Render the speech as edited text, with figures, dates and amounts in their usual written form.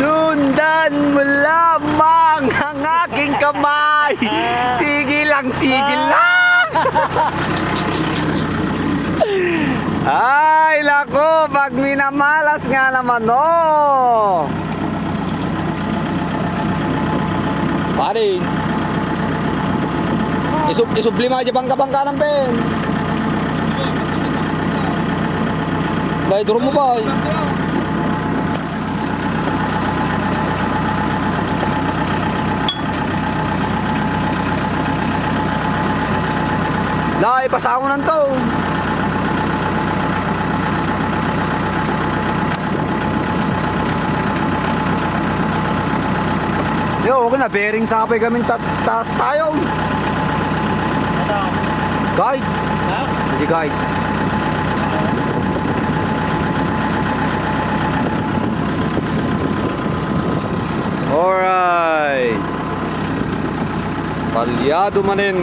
Sundan mo lamang ang aking kamay. Sige lang, sige lang. Ay, lako, pag minamalas nga naman, oh. Pare, isublima aja bangka-bangka ng pen. Dahil duro mo ba? Dahil pasango ng to. Yo, okay na, bearing sapay kaming taas tayo. Guide? Hindi guide. Alright. Palyado manin.